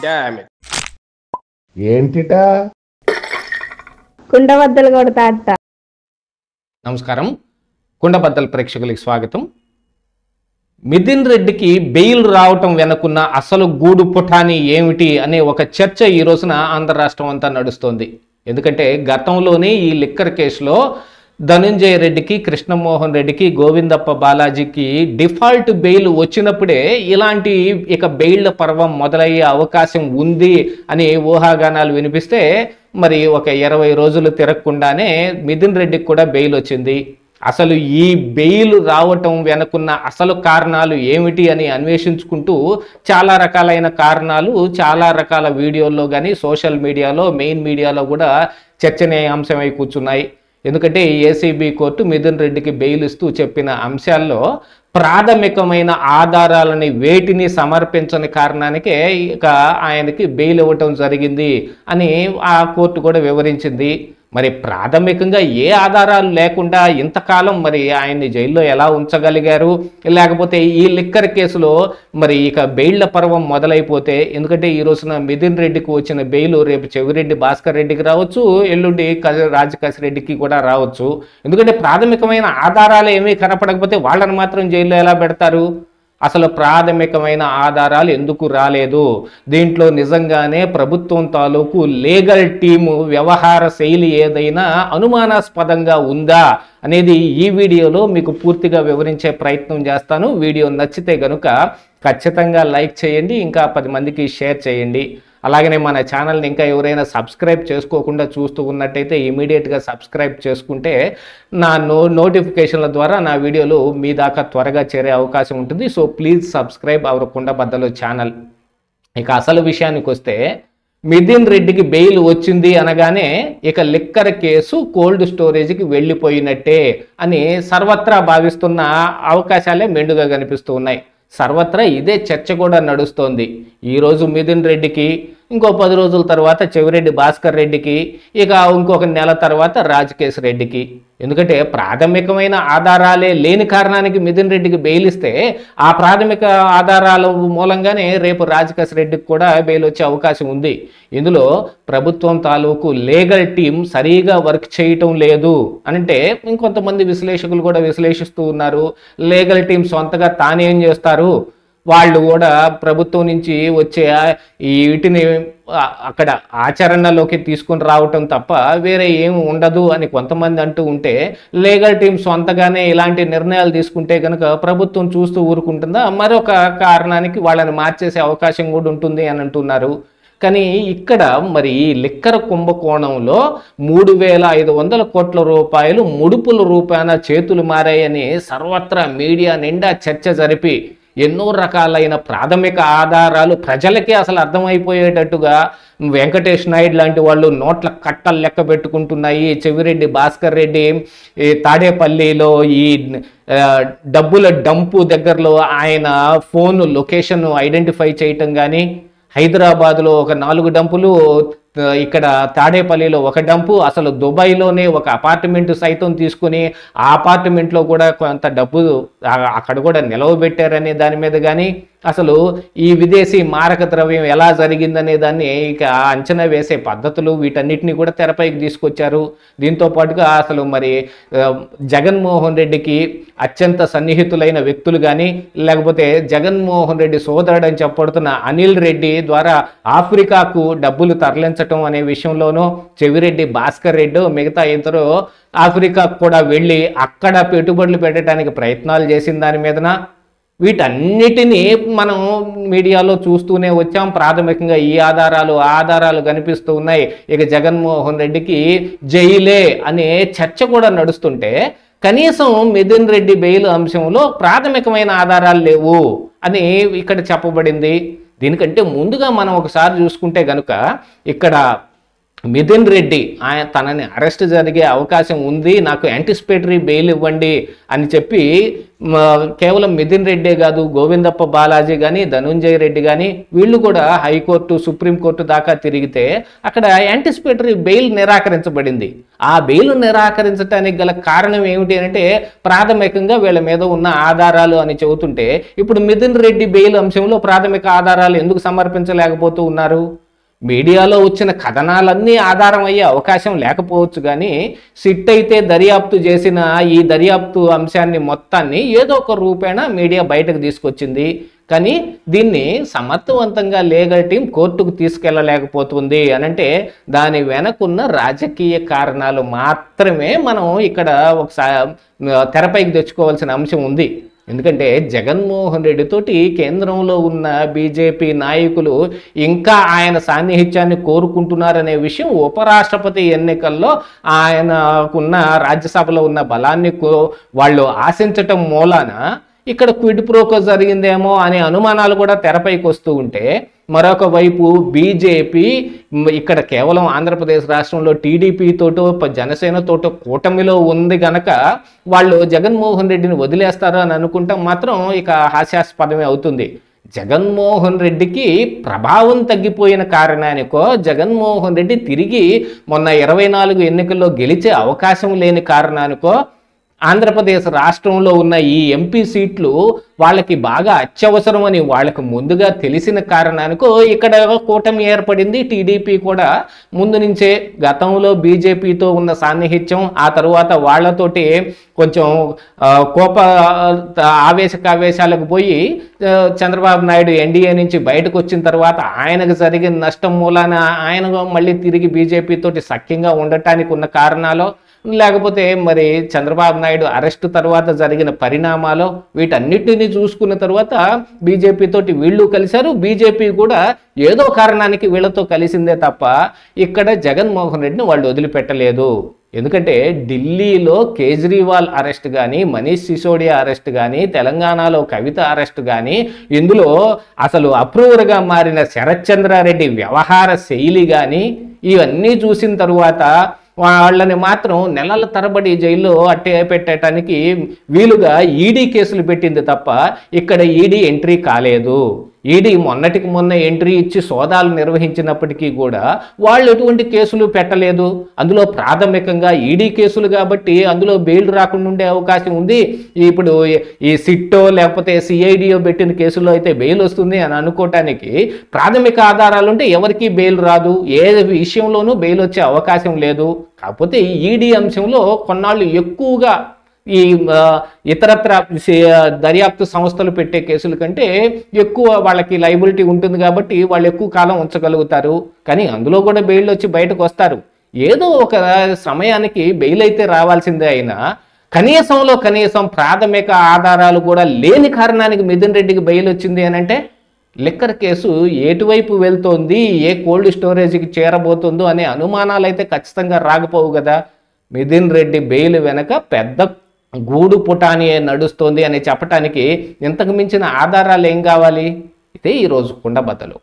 Damn it. ఏంటిటా కుండబద్దలు కొడతా అత్త. నమస్కారం, కుండబద్దల ప్రేక్షకులకి స్వాగతం. మిథున్ రెడ్డికి బెయిల్ రావటం వెనుకున్న అసలు గూడు పుఠాని ఏమిటి అనే ఒక చర్చ ఈ రోజున ఆంధ్ర రాష్ట్రం అంతా నడుస్తోంది. ఎందుకంటే గతంలోనే ఈ లిక్కర్ కేసులో ధనుంజయ రెడ్డికి, కృష్ణమోహన్ రెడ్డికి, గోవిందప్ప బాలాజీకి డిఫాల్ట్ బెయిల్ వచ్చినప్పుడే ఇలాంటి ఇక బెయిళ్ల పర్వం మొదలయ్యే అవకాశం ఉంది అని ఊహాగానాలు వినిపిస్తే మరి ఒక 20 రోజులు తిరగకుండానే మిథున్ రెడ్డికి కూడా బెయిల్ వచ్చింది. అసలు ఈ బెయిల్ రావటం వెనుకున్న అసలు కారణాలు ఏమిటి అని అన్వేషించుకుంటూ చాలా రకాలైన కారణాలు చాలా రకాల వీడియోల్లో కానీ సోషల్ మీడియాలో, మెయిన్ మీడియాలో కూడా చర్చనీయాంశమై కూర్చున్నాయి. ఎందుకంటే ఏసీబీ కోర్టు మిథున్ రెడ్డికి బెయిల్ ఇస్తూ చెప్పిన అంశాల్లో ప్రాథమికమైన ఆధారాలని వేటిని సమర్పించని కారణానికే ఇక ఆయనకి బెయిల్ ఇవ్వటం జరిగింది అని ఆ కోర్టు కూడా వివరించింది. మరి ప్రాథమికంగా ఏ ఆధారాలు లేకుండా ఇంతకాలం మరి ఆయన్ని జైల్లో ఎలా ఉంచగలిగారు? లేకపోతే ఈ లిక్కర్ కేసులో మరి ఇక బెయిళ్ల పర్వం మొదలైపోతే, ఎందుకంటే ఈ రోజున మిథున్ రెడ్డికి వచ్చిన బెయిల్ రేపు చెవిరెడ్డి భాస్కర్ రెడ్డికి రావచ్చు, ఎల్లుండి రాజకాశి రెడ్డికి కూడా రావచ్చు. ఎందుకంటే ప్రాథమికమైన ఆధారాలు ఏమీ కనపడకపోతే వాళ్ళని మాత్రం జైల్లో ఎలా పెడతారు? అసలు ప్రాథమికమైన ఆధారాలు ఎందుకు రాలేదు? దీంట్లో నిజంగానే ప్రభుత్వం తాలూకు లీగల్ టీము వ్యవహార శైలి ఏదైనా అనుమానాస్పదంగా ఉందా అనేది ఈ వీడియోలో మీకు పూర్తిగా వివరించే ప్రయత్నం చేస్తాను. వీడియో నచ్చితే గనుక ఖచ్చితంగా లైక్ చేయండి, ఇంకా 10 మందికి షేర్ చేయండి. అలాగనే మన ఛానల్ని ఇంకా ఎవరైనా సబ్స్క్రైబ్ చేసుకోకుండా చూస్తూ ఉన్నట్టయితే ఇమీడియట్గా సబ్స్క్రైబ్ చేసుకుంటే నా నోటిఫికేషన్ల ద్వారా నా వీడియోలు మీ దాకా త్వరగా చేరే అవకాశం ఉంటుంది. సో ప్లీజ్ సబ్స్క్రైబ్ అవర్ కుండబద్దలు ఛానల్. ఇక అసలు విషయానికి వస్తే, మిథున్ రెడ్డికి బెయిల్ వచ్చింది అనగానే ఇక లిక్కర్ కేసు కోల్డ్ స్టోరేజ్కి వెళ్ళిపోయినట్టే అని సర్వత్రా భావిస్తున్న అవకాశాలే మెండుగా కనిపిస్తూ ఉన్నాయి. సర్వత్రా ఇదే చర్చ కూడా నడుస్తోంది. ఈరోజు మిథున్ రెడ్డికి, ఇంకో 10 రోజుల తర్వాత చెవిరెడ్డి భాస్కర్ రెడ్డికి, ఇక ఇంకొక నెల తర్వాత రాజకేశ్ రెడ్డికి. ఎందుకంటే ప్రాథమికమైన ఆధారాలే లేని కారణానికి మిథున్ రెడ్డికి బెయిల్ ఇస్తే ఆ ప్రాథమిక ఆధారాల మూలంగానే రేపు రాజకేశ్ రెడ్డికి కూడా బెయిల్ వచ్చే అవకాశం ఉంది. ఇందులో ప్రభుత్వం తాలూకు లీగల్ టీం సరిగా వర్క్ చేయటం లేదు అంటే ఇంకొంతమంది విశ్లేషకులు కూడా విశ్లేషిస్తూ ఉన్నారు. లీగల్ టీం సొంతగా తానేం చేస్తారు, వాళ్ళు కూడా ప్రభుత్వం నుంచి వచ్చే వీటిని అక్కడ ఆచరణలోకి తీసుకొని రావటం తప్ప వేరే ఏమి ఉండదు అని కొంతమంది అంటూ ఉంటే, లీగల్ టీం సొంతగానే ఇలాంటి నిర్ణయాలు తీసుకుంటే కనుక ప్రభుత్వం చూస్తూ ఊరుకుంటుందా? మరొక కారణానికి వాళ్ళని మార్చేసే అవకాశం కూడా ఉంటుంది అని అంటున్నారు. కానీ ఇక్కడ మరి ఈ లిక్కర్ కుంభకోణంలో 3,500 కోట్ల రూపాయలు ముడుపుల రూపాయన చేతులు మారాయని సర్వత్రా మీడియా నిండా చర్చ జరిపి ఎన్నో రకాలైన ప్రాథమిక ఆధారాలు ప్రజలకే అసలు అర్థమైపోయేటట్టుగా వెంకటేష్ నాయుడు లాంటి వాళ్ళు నోట్ల కట్టలు లెక్క పెట్టుకుంటున్నాయి. చెవిరెడ్డి భాస్కర్ రెడ్డి తాడేపల్లిలో ఈ డబ్బుల డంపు దగ్గరలో ఆయన ఫోన్ లొకేషన్ ఐడెంటిఫై చేయటం కానీ, హైదరాబాద్లో ఒక 4 డంపులు, ఇక్కడ తాడేపల్లిలో ఒక డంపు, అసలు దుబాయ్లోనే ఒక అపార్ట్మెంట్ సైతం తీసుకుని ఆ అపార్ట్మెంట్లో కూడా కొంత డబ్బు అక్కడ కూడా నిలవబెట్టారనే దాని మీద కానీ, అసలు ఈ విదేశీ మారక ద్రవ్యం ఎలా జరిగిందనే దాన్ని ఇక అంచనా వేసే పద్ధతులు వీటన్నిటిని కూడా తెరపైకి తీసుకొచ్చారు. దీంతో పాటుగా అసలు మరి జగన్మోహన్ రెడ్డికి అత్యంత సన్నిహితులైన వ్యక్తులు కానీ, లేకపోతే జగన్మోహన్ రెడ్డి సోదరుడు అని చెప్పబడుతున్న అనిల్ రెడ్డి ద్వారా ఆఫ్రికాకు డబ్బులు తరలించటం అనే విషయంలోనూ చెవిరెడ్డి భాస్కర్ రెడ్డి మిగతా ఇద్దరు ఆఫ్రికాకు కూడా వెళ్ళి అక్కడ పెట్టుబడులు పెట్టడానికి ప్రయత్నాలు చేసిన దాని మీదన వీటన్నిటినీ మనం మీడియాలో చూస్తూనే వచ్చాం. ప్రాథమికంగా ఈ ఆధారాలు కనిపిస్తూ ఉన్నాయి. ఇక జగన్మోహన్ రెడ్డికి జైలే అనే చర్చ కూడా నడుస్తుంటే కనీసం మిథున్ రెడ్డి బెయిల్ అంశంలో ప్రాథమికమైన ఆధారాలు లేవు అని ఇక్కడ చెప్పబడింది. దీనికంటే ముందుగా మనం ఒకసారి చూసుకుంటే కనుక ఇక్కడ మిథున్ రెడ్డి తనని అరెస్ట్ జరిగే అవకాశం ఉంది, నాకు యాంటిసిపేటరీ బెయిల్ ఇవ్వండి అని చెప్పి కేవలం మిథున్ రెడ్డే కాదు, గోవిందప్ప బాలాజీ కానీ, ధనుంజయ రెడ్డి కానీ వీళ్ళు కూడా హైకోర్టు సుప్రీంకోర్టు దాకా తిరిగితే అక్కడ యాంటిసిపేటరీ బెయిల్ నిరాకరించబడింది. ఆ బెయిల్ నిరాకరించడానికి గల కారణం ఏమిటి అంటే ప్రాథమికంగా వీళ్ళ మీద ఉన్న ఆధారాలు అని చెబుతుంటే, ఇప్పుడు మిథున్ రెడ్డి బెయిల్ అంశంలో ప్రాథమిక ఆధారాలు ఎందుకు సమర్పించలేకపోతూ ఉన్నారు? మీడియాలో వచ్చిన కథనాలన్నీ ఆధారం అయ్యే అవకాశం లేకపోవచ్చు, కానీ సిట్ అయితే దర్యాప్తు చేసిన ఈ దర్యాప్తు అంశాన్ని మొత్తాన్ని ఏదో ఒక రూపేణ మీడియా బయటకు తీసుకొచ్చింది. కానీ దీన్ని సమర్థవంతంగా లీగల్ టీం కోర్టుకు తీసుకెళ్ళలేకపోతుంది అనంటే దాని వెనకున్న రాజకీయ కారణాలు మాత్రమే మనం ఇక్కడ ఒకసారి తెరపైకి తెచ్చుకోవాల్సిన అంశం ఉంది. ఎందుకంటే జగన్మోహన్ రెడ్డితోటి కేంద్రంలో ఉన్న బీజేపీ నాయకులు ఇంకా ఆయన సాన్నిహిత్యాన్ని కోరుకుంటున్నారనే విషయం ఉపరాష్ట్రపతి ఎన్నికల్లో ఆయనకున్న రాజ్యసభలో ఉన్న బలాన్ని వాళ్ళు ఆశించటం మూలాన ఇక్కడ క్విడ్ ప్రోకో జరిగిందేమో అనే అనుమానాలు కూడా తెరపైకి వస్తూ ఉంటే, మరొక వైపు బీజేపీ ఇక్కడ కేవలం ఆంధ్రప్రదేశ్ రాష్ట్రంలో టీడీపీతోటో జనసేనతోటో కూటమిలో ఉంది గనక వాళ్ళు జగన్మోహన్ రెడ్డిని వదిలేస్తారు అని అనుకుంటాం మాత్రం ఇక హాస్యాస్పదమే అవుతుంది. జగన్మోహన్ రెడ్డికి ప్రభావం తగ్గిపోయిన కారణానికో, జగన్మోహన్ రెడ్డి తిరిగి మొన్న 24 ఎన్నికల్లో గెలిచే అవకాశం లేని కారణానికో ఆంధ్రప్రదేశ్ రాష్ట్రంలో ఉన్న ఈ ఎంపీ సీట్లు వాళ్ళకి బాగా అత్యవసరం అని వాళ్ళకు ముందుగా తెలిసిన కారణానికో ఇక్కడ కూటమి ఏర్పడింది. టీడీపీ కూడా ముందు నుంచే గతంలో బీజేపీతో ఉన్న సాన్నిహిత్యం, ఆ తరువాత వాళ్లతోటి కొంచెం ఆవేశాలకు పోయి చంద్రబాబు నాయుడు ఎన్డీఏ నుంచి బయటకు వచ్చిన తర్వాత ఆయనకు జరిగిన నష్టం మూలాన ఆయన మళ్ళీ తిరిగి బీజేపీ తోటి సఖ్యంగా ఉండటానికి ఉన్న కారణాలు, లేకపోతే మరి చంద్రబాబు నాయుడు అరెస్టు తర్వాత జరిగిన పరిణామాలు, వీటన్నిటిని చూసుకున్న తర్వాత బీజేపీ తోటి వీళ్ళు కలిశారు. బీజేపీ కూడా ఏదో కారణానికి వీళ్ళతో కలిసిందే తప్ప ఇక్కడ జగన్మోహన్ రెడ్డిని వాళ్ళు వదిలిపెట్టలేదు. ఎందుకంటే ఢిల్లీలో కేజ్రీవాల్ అరెస్ట్ కానీ, మనీష్ సిసోడియా అరెస్ట్ కానీ, తెలంగాణలో కవిత అరెస్ట్ కానీ, ఇందులో అసలు అప్రూవర్గా మారిన శరత్ చంద్రారెడ్డి వ్యవహార శైలి కానీ ఇవన్నీ చూసిన తరువాత వాళ్ళని మాత్రం నెలల తరబడి జైల్లో అట్టే పెట్టడానికి వీలుగా ఈడీ కేసులు పెట్టింది తప్ప ఇక్కడ ఈడీ ఎంట్రీ కాలేదు. ఈడీ మొన్నటికి మొన్న ఎంట్రీ ఇచ్చి సోదాలు నిర్వహించినప్పటికీ కూడా వాళ్ళు ఎటువంటి కేసులు పెట్టలేదు. అందులో ప్రాథమికంగా ఈడీ కేసులు కాబట్టి అందులో బెయిల్ రాకుండా ఉండే అవకాశం ఉంది. ఇప్పుడు ఈ సిట్టో లేకపోతే సిఐడియో పెట్టిన కేసుల్లో అయితే బెయిల్ వస్తుంది అని అనుకోవటానికి ప్రాథమిక ఆధారాలుంటే ఎవరికి బెయిల్ రాదు, ఏ విషయంలోనూ బెయిల్ వచ్చే అవకాశం లేదు. కాకపోతే ఈ ఈడీ అంశంలో కొన్నాళ్ళు ఎక్కువగా ఈ ఇతరత్ర దర్యాప్తు సంస్థలు పెట్టే కేసుల కంటే ఎక్కువ వాళ్ళకి లైబిలిటీ ఉంటుంది కాబట్టి వాళ్ళు ఎక్కువ కాలం ఉంచగలుగుతారు. కానీ అందులో కూడా బెయిల్ వచ్చి బయటకు వస్తారు. ఏదో ఒక సమయానికి బెయిల్ అయితే రావాల్సిందే. అయినా కనీసం ప్రాథమిక ఆధారాలు కూడా లేని కారణానికి మిథున్ రెడ్డికి బెయిల్ వచ్చింది అని అంటే లిక్కర్ కేసు ఎటువైపు వెళ్తోంది, ఏ కోల్డ్ స్టోరేజ్కి చేరబోతుందో అనే అనుమానాలు అయితే ఖచ్చితంగా రాకపోవు కదా. మిథున్ రెడ్డి బెయిల్ వెనక పెద్ద గూడు పుటాని నడుస్తోంది అని చెప్పటానికి ఇంతకు మించిన ఆధారాలు ఏం కావాలి? ఇదే ఈరోజు కుండబద్దలు.